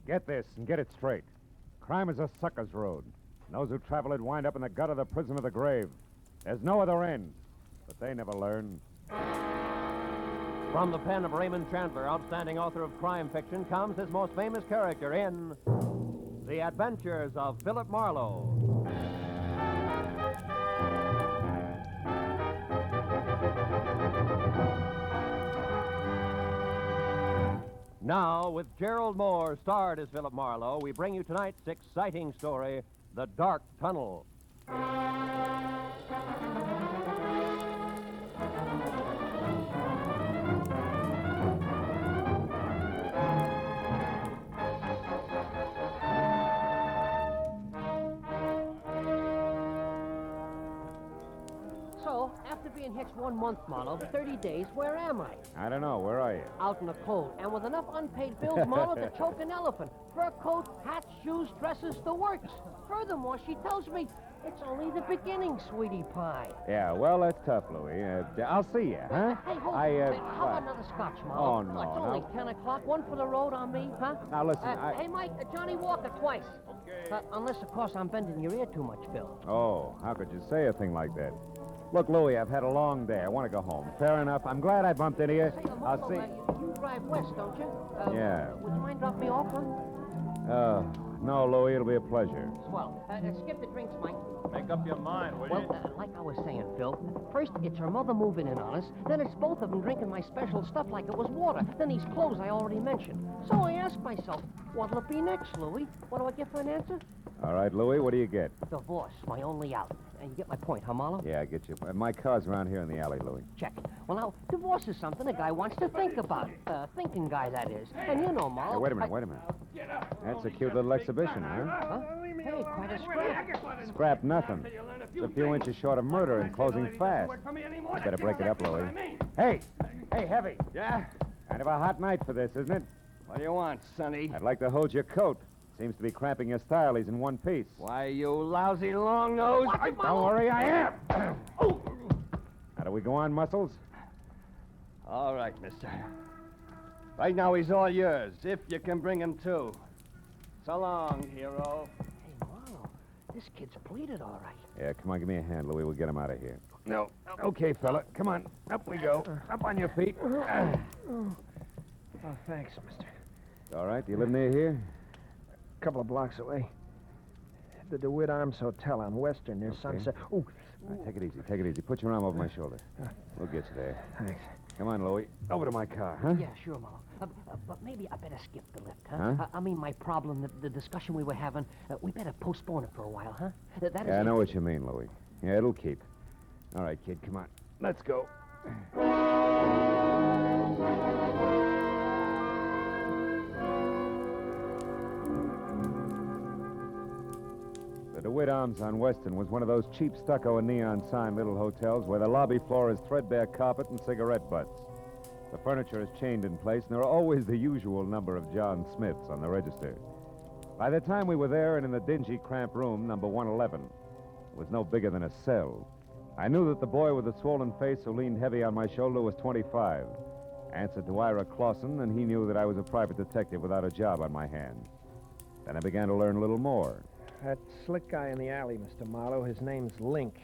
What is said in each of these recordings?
Get this and get it straight. Crime is a sucker's road. And those who travel it wind up in the gut of the prison of the grave. There's no other end. But they never learn. From the pen of Raymond Chandler, outstanding author of crime fiction, comes his most famous character in The Adventures of Philip Marlowe. Now, with Gerald Mohr starred as Philip Marlowe, we bring you tonight's exciting story, The Dark Tunnel. So, after being hitched 1 month, Marlowe, 30 days, where am I? I don't know. Where are you? Out in the cold, and with enough unpaid bills, Marlowe, to choke an elephant. Fur coat, hats, shoes, dresses, the works. Furthermore, she tells me it's only the beginning, sweetie pie. Yeah, well, that's tough, Louie. I'll see you, huh? Hey, hold I, on. How about another scotch, Marlowe? Oh, no, It's only 10 o'clock. One for the road on me, huh? Now, listen, Hey, Mike, Johnny Walker twice. Okay. Unless, of course, I'm bending your ear too much, Phil. Oh, how could you say a thing like that? Look, Louie, I've had a long day. I want to go home. Fair enough. I'm glad I bumped into you. Say, I'll see. You drive west, don't you? Yeah. Would you mind dropping me off, huh? No, Louie, it'll be a pleasure. Swell. Skip the drinks, Mike. Make up your mind, will you? Well, like I was saying, Phil, first it's her mother moving in on us, then it's both of them drinking my special stuff like it was water, then these clothes I already mentioned. So I asked myself, what'll it be next, Louie? What do I get for an answer? All right, Louie, what do you get? Divorce, my only out. And you get my point, huh, Marlowe? Yeah, I get you. My car's around here in the alley, Louie. Check. Well, now, divorce is something a guy wants to think about. Thinking guy, that is. And you know, Marlowe... Hey, wait a minute. That's a cute little exhibition, huh? Hey, quite a scrap. Scrap nothing. It's a few inches short of murder and closing fast. I better break it up, Louie. Hey, Heavy. Yeah? Kind of a hot night for this, isn't it? What do you want, Sonny? I'd like to hold your coat. Seems to be cramping your style. He's in one piece. Why, you lousy long nose. Don't worry, I am. How do we go on, Muscles? All right, mister. Right now, he's all yours, if you can bring him to. So long, hero. Hey, Marlowe, this kid's pleated all right. Yeah, come on, give me a hand, Louie. We'll get him out of here. No. Okay, fella. Come on. Up we go. Up on your feet. Oh, thanks, mister. All right. Do you live near here? A couple of blocks away. The DeWitt Arms Hotel on Western near Sunset. Oh, All right, take it easy. Put your arm over my shoulder. We'll get you there. thanks. Come on, Louie. Over to my car, huh? Yeah, sure, Marlowe. But maybe I better skip the lift, huh? I mean, my problem, the discussion we were having, we better postpone it for a while, huh? That is Yeah, I know what you mean, Louie. Yeah, it'll keep. All right, kid, come on. Let's go. The DeWitt Arms on Western was one of those cheap stucco and neon sign little hotels where the lobby floor is threadbare carpet and cigarette butts. The furniture is chained in place, and there are always the usual number of John Smiths on the register. By the time we were there and in the dingy, cramped room, number 111, it was no bigger than a cell. I knew that the boy with the swollen face who leaned heavy on my shoulder was 25. Answered to Ira Clausen, and he knew that I was a private detective without a job on my hands. Then I began to learn a little more. That slick guy in the alley, Mr. Marlowe, his name's Link.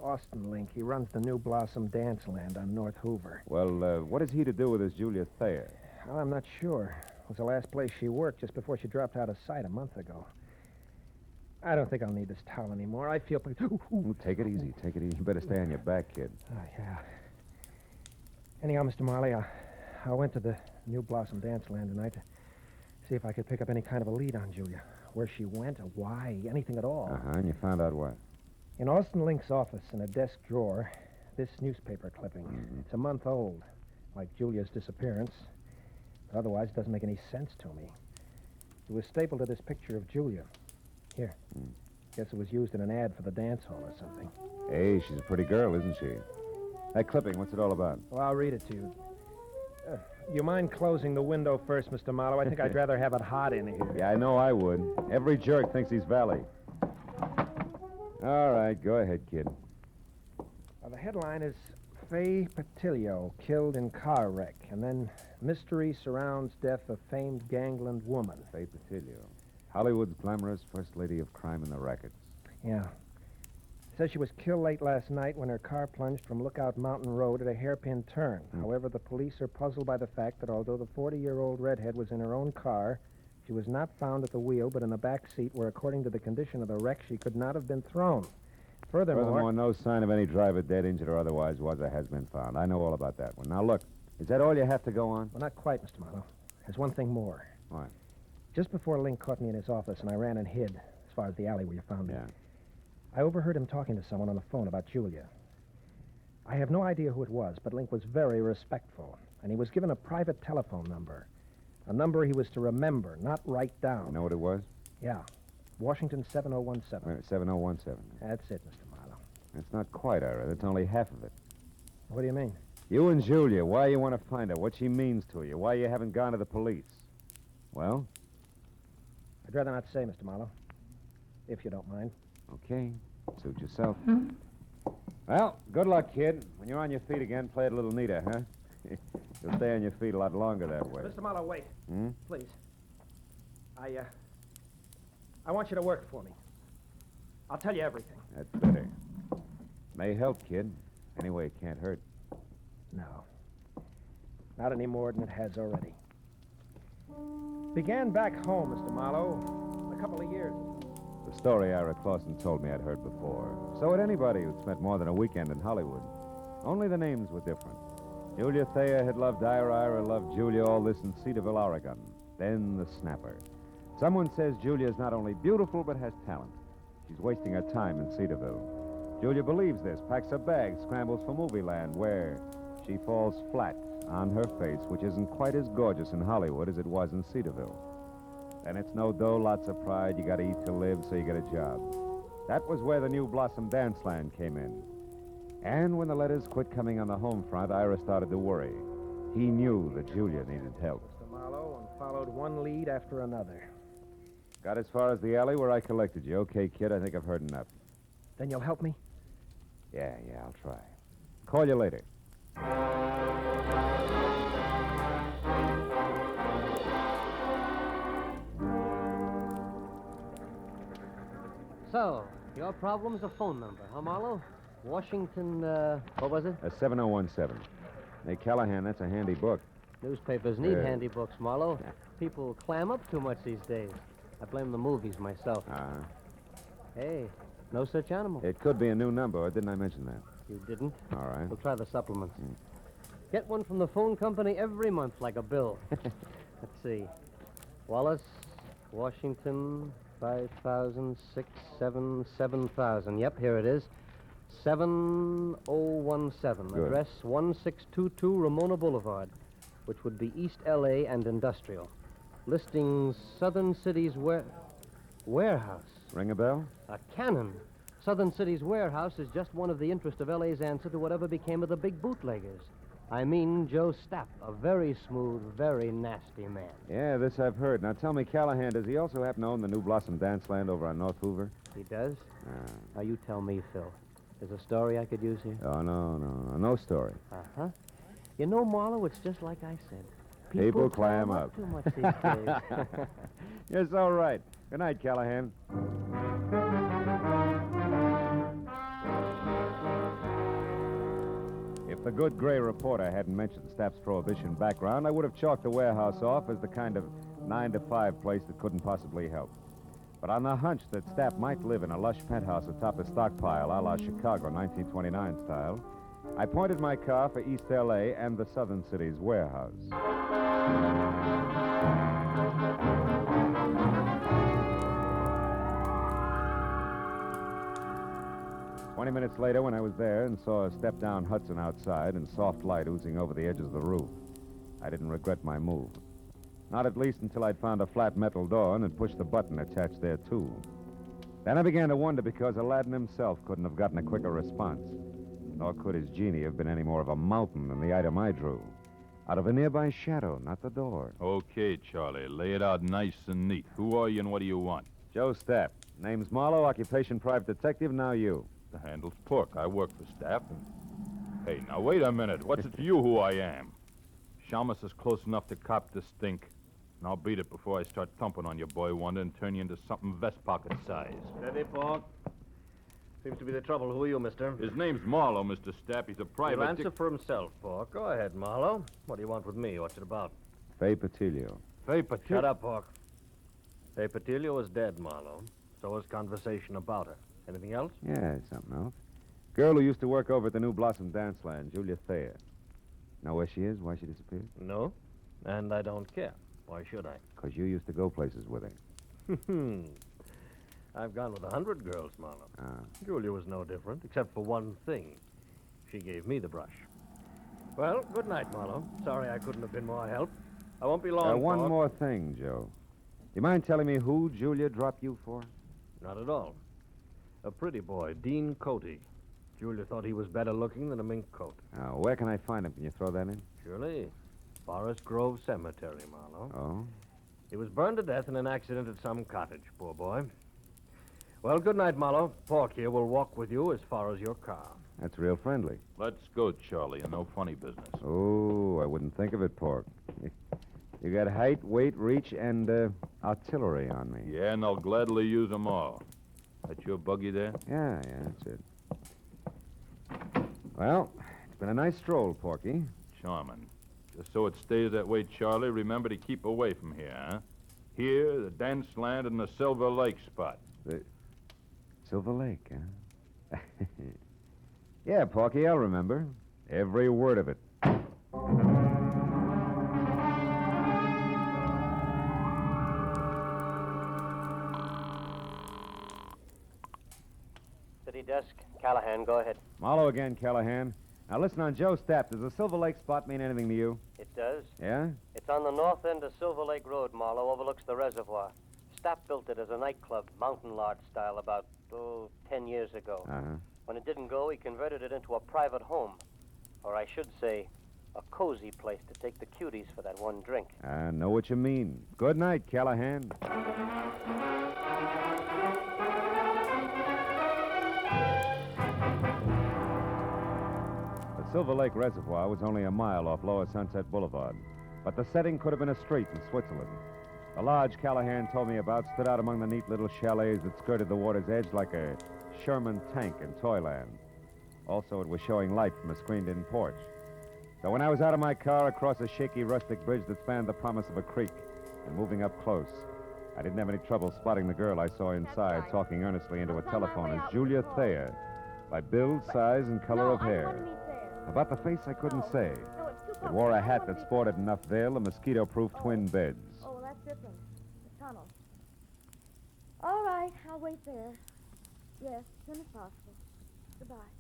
Austin Link. He runs the New Blossom Dance Land on North Hoover. Well, what has he to do with this Julia Thayer? Well, I'm not sure. It was the last place she worked just before she dropped out of sight a month ago. I don't think I'll need this towel anymore. I feel pretty... Ooh, take it easy. You better stay on your back, kid. Oh, yeah. Anyhow, Mr. Marley, I went to the New Blossom Dance Land tonight to see if I could pick up any kind of a lead on Julia. Where she went or why, anything at all. And you found out what? In Austin Link's office, in a desk drawer, this newspaper clipping. Mm-hmm. It's a month old, like Julia's disappearance. But otherwise, it doesn't make any sense to me. It was stapled to this picture of Julia. Here. Guess it was used in an ad for the dance hall or something. Hey, she's a pretty girl, isn't she? That clipping, what's it all about? Well, I'll read it to you. You mind closing the window first, Mr. Marlowe? I think I'd rather have it hot in here. Yeah, I know I would. Every jerk thinks he's Valley. All right, go ahead, kid. The headline is Faye Patillo killed in car wreck, and then mystery surrounds death of famed gangland woman. Faye Patillo. Hollywood's glamorous first lady of crime in the rackets. Yeah. Says she was killed late last night when her car plunged from Lookout Mountain Road at a hairpin turn. However, the police are puzzled by the fact that although the 40-year-old redhead was in her own car, she was not found at the wheel but in the back seat where, according to the condition of the wreck, she could not have been thrown. Furthermore, no sign of any driver dead, injured, or otherwise was or has been found. I know all about that one. Now, look, is that all you have to go on? Well, not quite, Mr. Marlowe. There's one thing more. What? Just before Link caught me in his office and I ran and hid, as far as the alley where you found me, Yeah. I overheard him talking to someone on the phone about Julia. I have no idea who it was, but Link was very respectful, and he was given a private telephone number. A number he was to remember, not write down. You know what it was? Yeah. Washington 7017. 7017. That's it, Mr. Marlowe. It's not quite, Ira. That's only half of it. What do you mean? You and Julia, why you want to find her, what she means to you, why you haven't gone to the police. Well? I'd rather not say, Mr. Marlowe, if you don't mind. Okay. Suit yourself. Well, good luck, kid. When you're on your feet again, play it a little neater, huh? You'll stay on your feet a lot longer that way. Mr. Marlowe, wait. Hmm? Please. I want you to work for me. I'll tell you everything. That's better. May help, kid. Anyway, it can't hurt. No. Not any more than it has already. Began back home, Mr. Marlowe, a couple of years ago. The story Ira Clausen told me I'd heard before. So had anybody who'd spent more than a weekend in Hollywood. Only the names were different. Julia Thayer had loved Ira loved Julia, all this in Cedarville, Oregon. Then the snapper. Someone says Julia's not only beautiful, but has talent. She's wasting her time in Cedarville. Julia believes this, packs her bags, scrambles for movie land, where she falls flat on her face, which isn't quite as gorgeous in Hollywood as it was in Cedarville. Then it's no dough, lots of pride. You got to eat to live, so you get a job. That was where the New Blossom Dance Land came in. And when the letters quit coming on the home front, Ira started to worry. He knew that Julia needed help. Mr. Marlowe, and followed one lead after another. Got as far as the alley where I collected you. Okay, kid, I think I've heard enough. Then you'll help me? Yeah, I'll try. Call you later. So, your problem's a phone number, huh, Marlowe? Washington, what was it? 7017. Hey, Callahan, that's a handy book. Newspapers need handy books, Marlowe. People clam up too much these days. I blame the movies myself. Hey, no such animal. It could be a new number, or didn't I mention that? You didn't? All right. We'll try the supplements. Get one from the phone company every month, like a bill. Let's see. Wallace, Washington, 5,000, 6, 7, 7,000. Yep, here it is. 7017. Good. Address 1622 Ramona Boulevard, which would be East L.A. and Industrial. Listings Southern City's warehouse. Ring a bell? A cannon. Southern City's warehouse is just one of the interest of L.A.'s answer to whatever became of the big bootleggers. I mean Joe Stapp, a very smooth, very nasty man. Yeah, this I've heard. Now tell me, Callahan, does he also happen to own the New Blossom Dance Land over on North Hoover? He does? Now you tell me, Phil. There's a story I could use here? Oh, no story. Uh-huh. You know, Marlowe, it's just like I said. People clam up. Too much these days. You're so right. Good night, Callahan. If the good gray reporter hadn't mentioned Stapp's prohibition background, I would have chalked the warehouse off as the kind of 9-to-5 place that couldn't possibly help. But on the hunch that Stapp might live in a lush penthouse atop a stockpile a la Chicago 1929 style, I pointed my car for East L.A. and the Southern City's warehouse. 20 minutes later, when I was there and saw a step-down Hudson outside and soft light oozing over the edges of the roof, I didn't regret my move. Not at least until I'd found a flat metal door and had pushed the button attached there, too. Then I began to wonder because Aladdin himself couldn't have gotten a quicker response. Nor could his genie have been any more of a mountain than the item I drew. Out of a nearby shadow, not the door. Okay, Charlie, lay it out nice and neat. Who are you and what do you want? Joe Stapp. Name's Marlowe, occupation private detective, now you. The handle's pork. I work for Stapp. Hey, now wait a minute. What's it to you who I am? Shamus is close enough to cop the stink. And I'll beat it before I start thumping on your boy Wonder and turn you into something vest pocket size. Steady, Pork. Seems to be the trouble. Who are you, mister? His name's Marlowe, Mr. Stapp. He's a private... He'll answer for himself, Pork. Go ahead, Marlowe. What do you want with me? What's it about? Fay Patilio. Fay Patilio? Shut up, Pork. Fay Patilio is dead, Marlowe. So is conversation about her. Anything else? Yeah, something else. Girl who used to work over at the New Blossom Dance Land, Julia Thayer. Know where she is? Why she disappeared? No. And I don't care. Why should I? Because you used to go places with her. I've gone with 100 girls, Marlowe. Ah. Julia was no different, except for one thing. She gave me the brush. Well, good night, Marlowe. Sorry I couldn't have been more help. I won't be long, One Pork. more thing, Joe. You mind telling me who Julia dropped you for? Not at all. A pretty boy, Dean Cody. Julia thought he was better looking than a mink coat. Where can I find him? Can you throw that in? Surely. Forest Grove Cemetery, Marlowe. Oh? He was burned to death in an accident at some cottage, poor boy. Well, good night, Marlowe. Pork here will walk with you as far as your car. That's real friendly. Let's go, Charlie, and no funny business. Oh, I wouldn't think of it, Pork. You got height, weight, reach, and artillery on me. Yeah, and I'll gladly use them all. That your buggy there? Yeah, that's it. Well, it's been a nice stroll, Porky. Charming. Just so it stays that way, Charlie, remember to keep away from here, huh? Here, the dance land, and the Silver Lake spot. The Silver Lake, huh? Yeah, Porky, I'll remember. Every word of it. City desk. Callahan, go ahead. Marlowe again, Callahan. Now listen, on Joe Stapp, does the Silver Lake spot mean anything to you? It does. Yeah? It's on the north end of Silver Lake Road, Marlowe, overlooks the reservoir. Stapp built it as a nightclub, mountain lodge style, about, 10 years ago. Uh-huh. When it didn't go, he converted it into a private home. Or I should say, a cozy place to take the cuties for that one drink. I know what you mean. Good night, Callahan. The Silver Lake Reservoir was only a mile off Lower Sunset Boulevard, but the setting could have been a street in Switzerland. The lodge Callahan told me about stood out among the neat little chalets that skirted the water's edge like a Sherman tank in Toyland. Also, it was showing light from a screened-in porch. So when I was out of my car across a shaky rustic bridge that spanned the promise of a creek and moving up close, I didn't have any trouble spotting the girl I saw inside talking earnestly into a telephone as Julia Thayer, by build, size, and color of hair. About the face, I couldn't say. It wore a hat that sported enough veil and mosquito-proof twin beds. Oh, well, that's different. The tunnel. All right, I'll wait there. Yes, as soon as possible. Goodbye.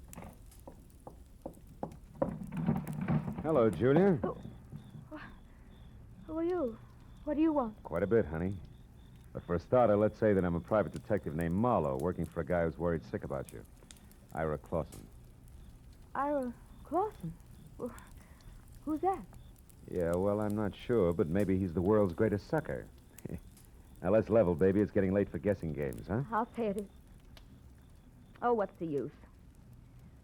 Hello, Julia. Who are you? What do you want? Quite a bit, honey. But for a starter, let's say that I'm a private detective named Marlowe, working for a guy who's worried sick about you. Ira Clausen. Ira Clausen? Well, who's that? Yeah, well, I'm not sure, but maybe he's the world's greatest sucker. Now, let's level, baby. It's getting late for guessing games, huh? I'll pay it. Oh, what's the use?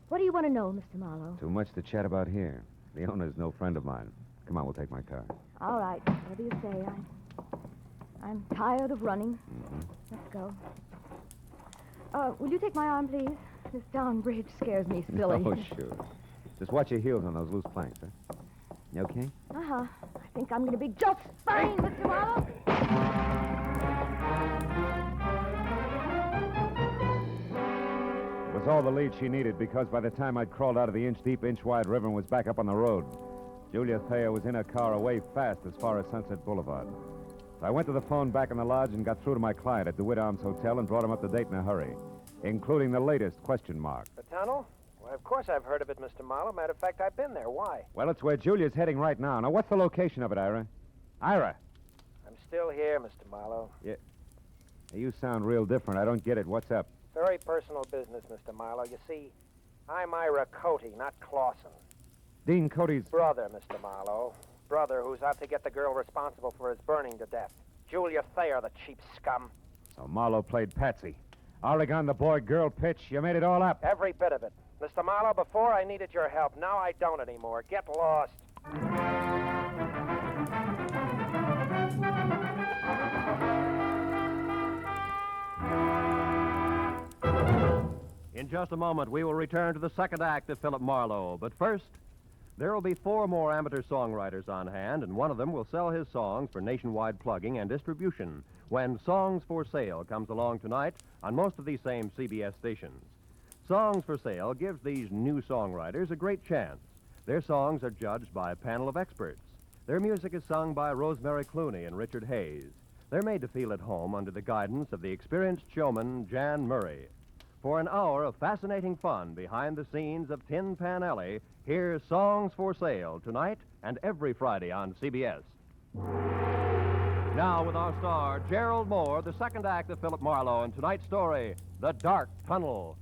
What do you want to know, Mr. Marlowe? Too much to chat about here. The owner's no friend of mine. Come on, we'll take my car. All right, whatever you say. I'm tired of running. Let's go. Will you take my arm, please? This down bridge scares me silly. Oh, sure. Just watch your heels on those loose planks, huh? You okay? Uh-huh. I think I'm going to be just fine, Mr. Marlowe. It was all the lead she needed because by the time I'd crawled out of the inch-deep, inch-wide river and was back up on the road, Julia Thayer was in her car away fast as far as Sunset Boulevard. So I went to the phone back in the lodge and got through to my client at DeWitt Arms Hotel and brought him up to date in a hurry, including the latest question mark. The tunnel? Well, of course I've heard of it, Mr. Marlowe. Matter of fact, I've been there. Why? Well, it's where Julia's heading right now. Now, what's the location of it, Ira? Ira! I'm still here, Mr. Marlowe. Yeah. You sound real different. I don't get it. What's up? Very personal business, Mr. Marlowe. You see, I'm Ira Cody, not Clausen. Dean Cody's... Brother, Mr. Marlowe. Brother who's out to get the girl responsible for his burning to death. Julia Thayer, the cheap scum. So Marlowe played Patsy. Oregon, the boy-girl pitch. You made it all up. Every bit of it. Mr. Marlowe, before I needed your help. Now I don't anymore. Get lost. In just a moment, we will return to the second act of Philip Marlowe. But first, there will be 4 more amateur songwriters on hand, and one of them will sell his songs for nationwide plugging and distribution when Songs for Sale comes along tonight on most of these same CBS stations. Songs for Sale gives these new songwriters a great chance. Their songs are judged by a panel of experts. Their music is sung by Rosemary Clooney and Richard Hayes. They're made to feel at home under the guidance of the experienced showman, Jan Murray. For an hour of fascinating fun behind the scenes of Tin Pan Alley, here's Songs for Sale tonight and every Friday on CBS. Now with our star, Gerald Mohr, the second act of Philip Marlowe, and tonight's story, The Dark Tunnel.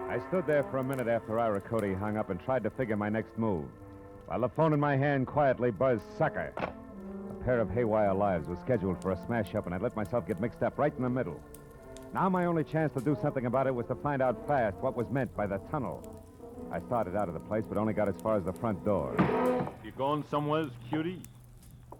I stood there for a minute after Ira Cody hung up and tried to figure my next move, while the phone in my hand quietly buzzed sucker. A pair of haywire lives was scheduled for a smash-up, and I'd let myself get mixed up right in the middle. Now my only chance to do something about it was to find out fast what was meant by the tunnel. I started out of the place, but only got as far as the front door. You going somewheres, cutie?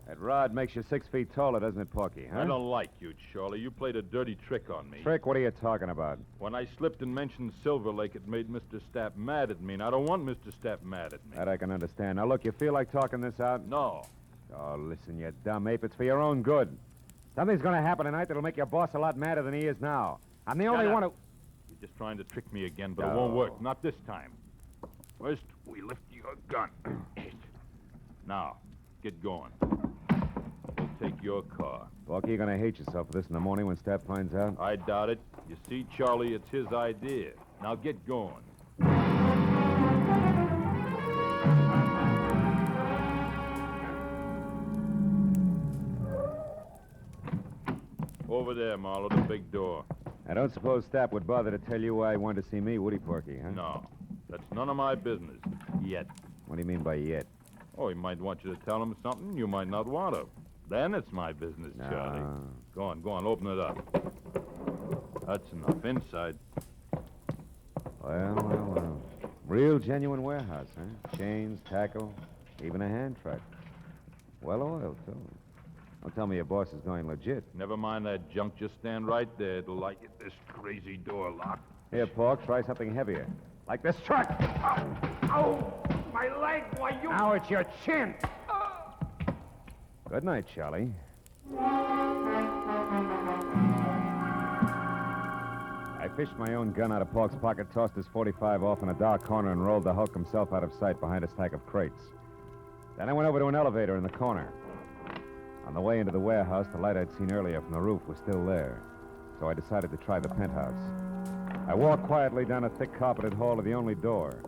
That rod makes you 6 feet taller, doesn't it, Porky, huh? I don't like you, Charlie. You played a dirty trick on me. Trick? What are you talking about? When I slipped and mentioned Silver Lake, it made Mr. Stapp mad at me, and I don't want Mr. Stapp mad at me. That I can understand. Now, look, you feel like talking this out? No. Oh, listen, you dumb ape. It's for your own good. Something's going to happen tonight that'll make your boss a lot madder than he is now. I'm the only one who... You're just trying to trick me again, but it won't work. Not this time. First, we lift your gun. Now, get going. We'll take your car. Porky, you're going to hate yourself for this in the morning when Stapp finds out. I doubt it. You see, Charlie, it's his idea. Now get going. Over there, Marlowe, the big door. I don't suppose Stapp would bother to tell you why he wanted to see me, would he, Porky, huh? No, that's none of my business. Yet. What do you mean by yet? Oh, he might want you to tell him something you might not want to. Then it's my business, Charlie. Go on, open it up. That's enough. Inside. Well. Real genuine warehouse, huh? Chains, tackle, even a hand truck. Well oiled, too. Don't tell me your boss is going legit. Never mind that junk. Just stand right there. It'll like it. This crazy door locked. Here, Pork, try something heavier. Like this truck. Oh, my leg. Why, you... Now it's your chin. Good night, Charlie. I fished my own gun out of Pork's pocket, tossed his .45 off in a dark corner, and rolled the Hulk himself out of sight behind a stack of crates. Then I went over to an elevator in the corner. On the way into the warehouse, the light I'd seen earlier from the roof was still there, so I decided to try the penthouse. I walked quietly down a thick carpeted hall to the only door.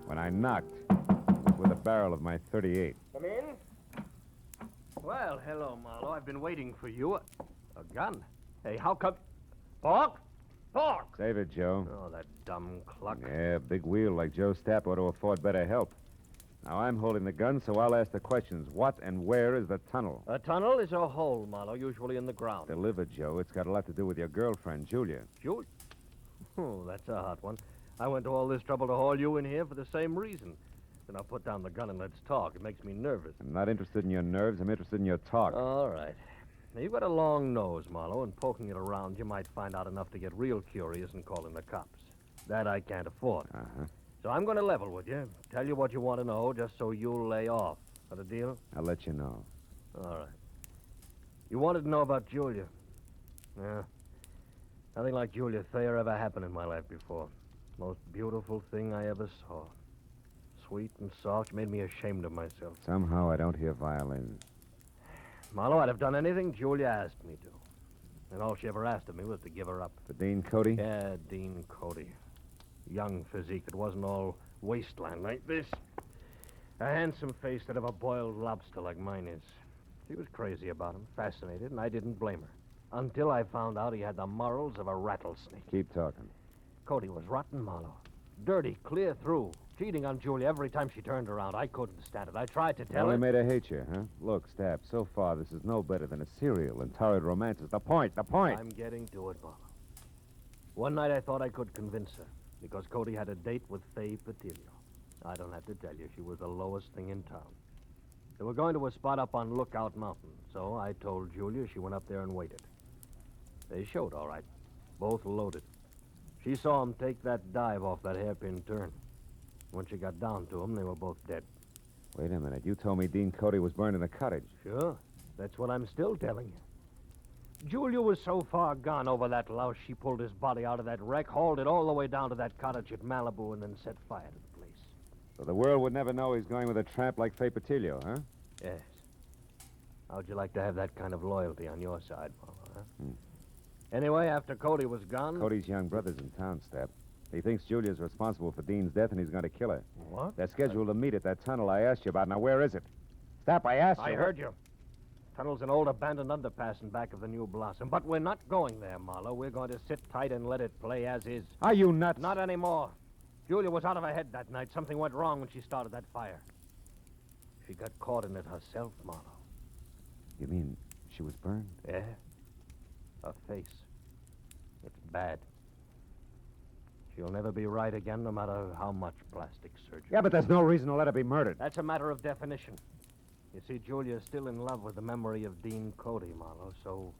When I knocked, it was with the barrel of my .38. Come in. Well, hello, Marlowe. I've been waiting for you. A gun? Hey, how come... Pork? Pork! Save it, Joe. Oh, that dumb cluck. Yeah, big wheel like Joe Stapp ought to afford better help. Now, I'm holding the gun, so I'll ask the questions. What and where is the tunnel? A tunnel is a hole, Marlowe, usually in the ground. Delivered, Joe. It's got a lot to do with your girlfriend, Julia. Julia? Oh, that's a hot one. I went to all this trouble to haul you in here for the same reason. Then I'll put down the gun and let's talk. It makes me nervous. I'm not interested in your nerves. I'm interested in your talk. All right. Now, you've got a long nose, Marlowe, and poking it around, you might find out enough to get real curious and call in the cops. That I can't afford. Uh-huh. So I'm going to level with you, tell you what you want to know, just so you'll lay off. Got a deal? I'll let you know. All right. You wanted to know about Julia. Yeah. Nothing like Julia Thayer ever happened in my life before. Most beautiful thing I ever saw. Sweet and soft. She made me ashamed of myself. Somehow I don't hear violins. Marlowe, I'd have done anything Julia asked me to. And all she ever asked of me was to give her up. For Dean Cody? Yeah, Dean Cody. Young physique that wasn't all wasteland like this. A handsome face that of a boiled lobster like mine is. She was crazy about him, fascinated, and I didn't blame her. Until I found out he had the morals of a rattlesnake. Keep talking. Cody was rotten, Marlowe. Dirty, clear through. cheating on Julia every time she turned around. I couldn't stand it. I tried to You tell only her. made her hate you, huh? Look, Stapp, so far this is no better than a serial and torrid romances. The point. I'm getting to it, Marlowe. One night I thought I could convince her because Cody had a date with Faye Patillo. I don't have to tell you, she was the lowest thing in town. They were going to a spot up on Lookout Mountain, so I told Julia. She went up there and waited. They showed, all right. Both loaded. She saw him take that dive off that hairpin turn. When she got down to him, they were both dead. Wait a minute. You told me Dean Cody was burned in a cottage. Sure. That's what I'm still telling you. Julia was so far gone over that louse, she pulled his body out of that wreck, hauled it all the way down to that cottage at Malibu, and then set fire to the place. So the world would never know he's going with a tramp like Faye Patillo, huh? Yes. How'd you like to have that kind of loyalty on your side, Marlowe, huh? Anyway, after Cody was gone... Cody's young brother's in town, Stapp. He thinks Julia's responsible for Dean's death, and he's going to kill her. What? They're scheduled to meet at that tunnel I asked you about. Now, where is it? Stapp, I asked you. I heard you. Tunnel's an old abandoned underpass in back of the New Blossom. But we're not going there, Marlowe. We're going to sit tight and let it play as is. Are you nuts? Not anymore. Julia was out of her head that night. Something went wrong when she started that fire. She got caught in it herself, Marlowe. You mean she was burned? Yeah. Her face. It's bad. She'll never be right again, no matter how much plastic surgery. Yeah, but there's no reason to let her be murdered. That's a matter of definition. You see, Julia's still in love with the memory of Dean Cody, Marlowe, so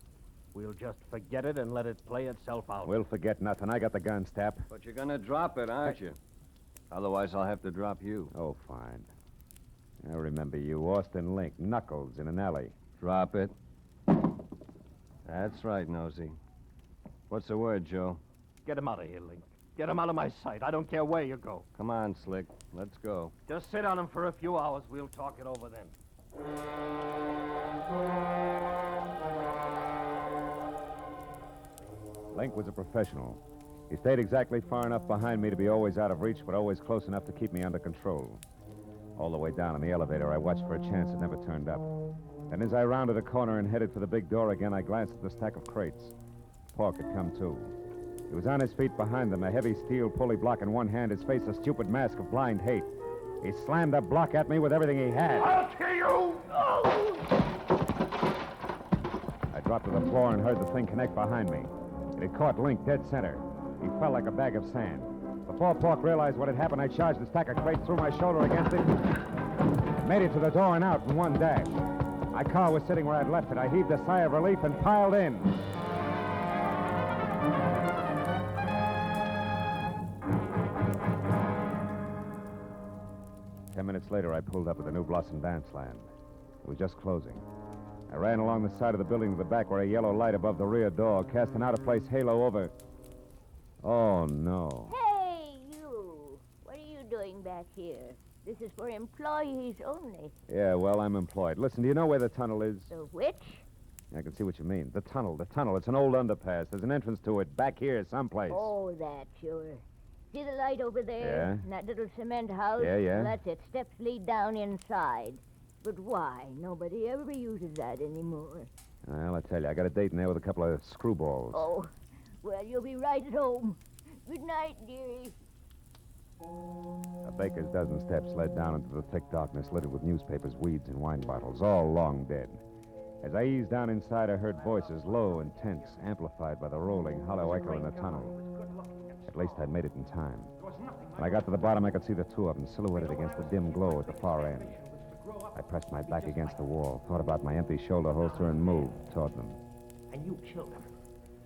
we'll just forget it and let it play itself out. We'll forget nothing. I got the gun, Stapp. But you're gonna drop it, aren't you? Otherwise, I'll have to drop you. Oh, fine. I remember you, Austin Link, Knuckles in an alley. Drop it. That's right, Nosy. What's the word, Joe? Get him out of here, Link. Get him out of my sight. I don't care where you go. Come on, Slick. Let's go. Just sit on him for a few hours. We'll talk it over then. Link was a professional. He stayed exactly far enough behind me to be always out of reach, but always close enough to keep me under control. All the way down in the elevator, I watched for a chance that never turned up. And as I rounded a corner and headed for the big door again, I glanced at the stack of crates. Pork had come, too. He was on his feet behind them, a heavy steel pulley block in one hand, his face a stupid mask of blind hate. He slammed the block at me with everything he had. I'll kill you! I dropped to the floor and heard the thing connect behind me. It had caught Link dead center. He fell like a bag of sand. Before Pork realized what had happened, I charged the stack of crates, threw my shoulder against it, made it to the door and out in one dash. My car was sitting where I'd left it. I heaved a sigh of relief and piled in. Ten minutes later, I pulled up at the New Blossom Dance Land. It was just closing. I ran along the side of the building to the back where a yellow light above the rear door cast an out-of-place halo over... Oh, no. Hey, you! What are you doing back here? This is for employees only. Yeah, well, I'm employed. Listen, do you know where the tunnel is? The which? I can see what you mean. The tunnel. It's an old underpass. There's an entrance to it back here someplace. Oh, that, sure. See the light over there? Yeah. And that little cement house? Yeah, yeah. Well, that's it. Steps lead down inside. But why? Nobody ever uses that anymore. Well, I tell you, I got a date in there with a couple of screwballs. Oh, well, you'll be right at home. Good night, dearie. A baker's dozen steps led down into the thick darkness littered with newspapers, weeds, and wine bottles, all long dead. As I eased down inside, I heard voices, low and tense, amplified by the rolling, hollow echo in the tunnel. At least I'd made it in time. When I got to the bottom, I could see the two of them silhouetted against the dim glow at the far end. I pressed my back against the wall, thought about my empty shoulder holster, and moved toward them. And you killed him,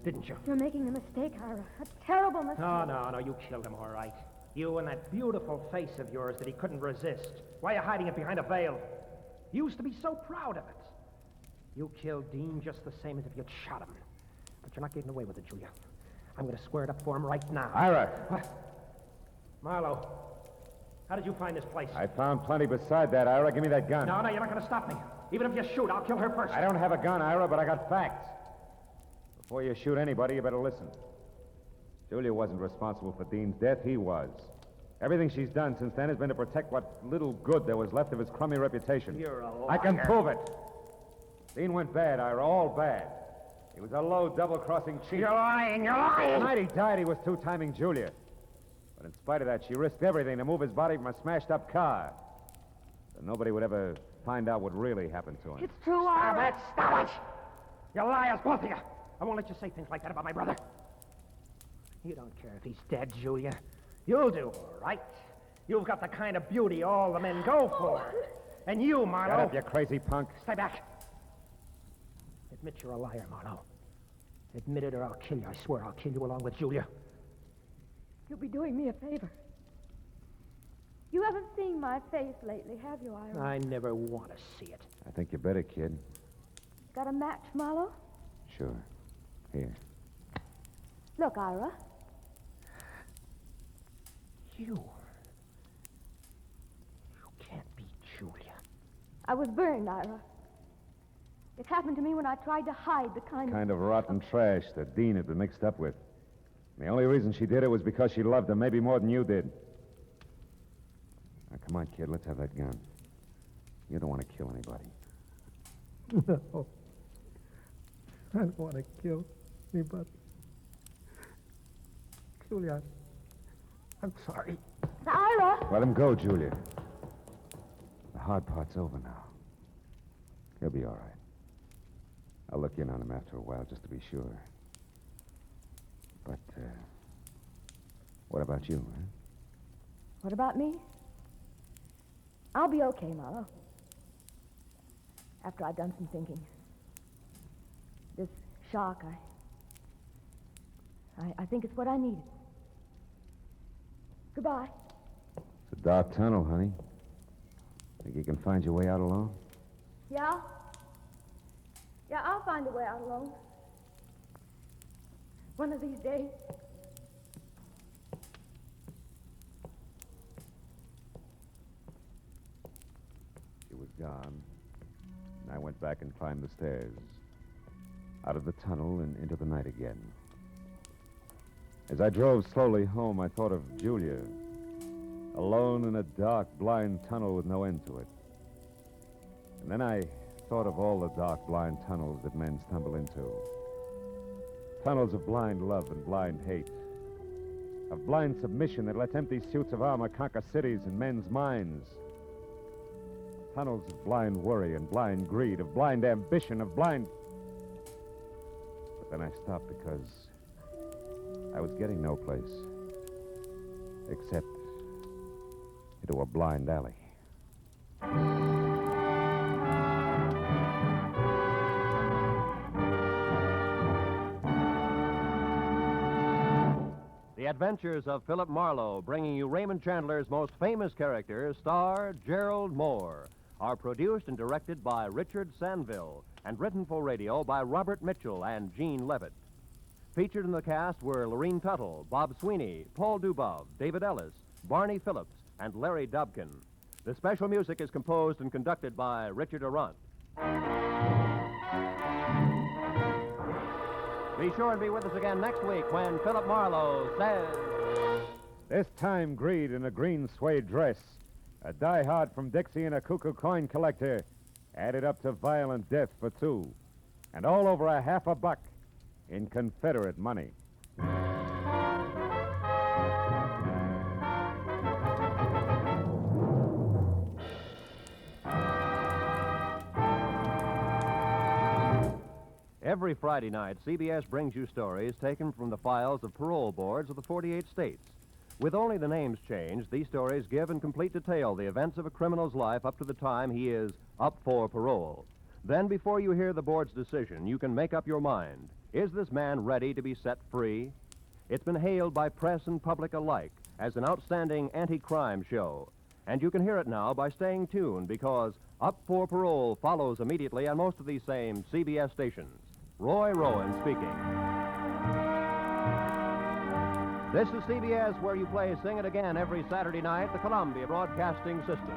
didn't you? You're making a mistake, Ira. A terrible mistake. No, you killed him, all right. You and that beautiful face of yours that he couldn't resist. Why are you hiding it behind a veil? You used to be so proud of it. You killed Dean just the same as if you'd shot him. But you're not getting away with it, Julia. I'm going to square it up for him right now. Ira! What? Marlowe, how did you find this place? I found plenty beside that, Ira. Give me that gun. No, you're not going to stop me. Even if you shoot, I'll kill her first. I don't have a gun, Ira, but I got facts. Before you shoot anybody, you better listen. Julia wasn't responsible for Dean's death. He was. Everything she's done since then has been to protect what little good there was left of his crummy reputation. You're a liar. I can prove it. Dean went bad, Ira, all bad. He was a low, double-crossing cheat. You're lying. The night he died, he was two-timing Julia. But in spite of that, she risked everything to move his body from a smashed-up car. So nobody would ever find out what really happened to him. It's true, Ira. Stop it! You liars, both of you. I won't let you say things like that about my brother. You don't care if he's dead, Julia. You'll do all right. You've got the kind of beauty all the men go for. And you, Marlowe... Shut up, you crazy punk. Stay back. Admit you're a liar, Marlowe. Admit it or I'll kill you. I swear I'll kill you along with Julia. You'll be doing me a favor. You haven't seen my face lately, have you, Ira? I never want to see it. I think you better, kid. Got a match, Marlowe? Sure. Here. Look, Ira. You can't be Julia. I was burned, Ira. It happened to me when I tried to hide the kind of rotten trash that Dean had been mixed up with. And the only reason she did it was because she loved him, maybe more than you did. Now, come on, kid, let's have that gun. You don't want to kill anybody. No. I don't want to kill anybody. Julia, I'm sorry. Ira! Let him go, Julia. The hard part's over now. He'll be all right. I'll look in on him after a while just to be sure. But, what about you, huh? What about me? I'll be okay, Marlowe. After I've done some thinking. This shock, I think it's what I needed. Goodbye. It's a dark tunnel, honey. Think you can find your way out alone? Yeah? Yeah, I'll find a way out alone. One of these days. She was gone. And I went back and climbed the stairs. Out of the tunnel and into the night again. As I drove slowly home, I thought of Julia. Alone in a dark, blind tunnel with no end to it. And then I thought of all the dark, blind tunnels that men stumble into. Tunnels of blind love and blind hate. Of blind submission that lets empty suits of armor conquer cities and men's minds. Tunnels of blind worry and blind greed, of blind ambition, of blind... But then I stopped because I was getting no place. Except into a blind alley. The Adventures of Philip Marlowe, bringing you Raymond Chandler's most famous character, star Gerald Mohr, are produced and directed by Richard Sanville and written for radio by Robert Mitchell and Gene Levitt. Featured in the cast were Lorene Tuttle, Bob Sweeney, Paul Dubov, David Ellis, Barney Phillips, and Larry Dobkin. The special music is composed and conducted by Richard Arant. Be sure and be with us again next week when Philip Marlowe says... This time, greed in a green suede dress, a diehard from Dixie and a cuckoo coin collector, added up to violent death for two, and all over $50 in Confederate money. Every Friday night, CBS brings you stories taken from the files of parole boards of the 48 states. With only the names changed, these stories give in complete detail the events of a criminal's life up to the time he is up for parole. Then, before you hear the board's decision, you can make up your mind. Is this man ready to be set free? It's been hailed by press and public alike as an outstanding anti-crime show. And you can hear it now by staying tuned, because Up for Parole follows immediately on most of these same CBS stations. Roy Rowan speaking. This is CBS, where you play Sing It Again every Saturday night, the Columbia Broadcasting System.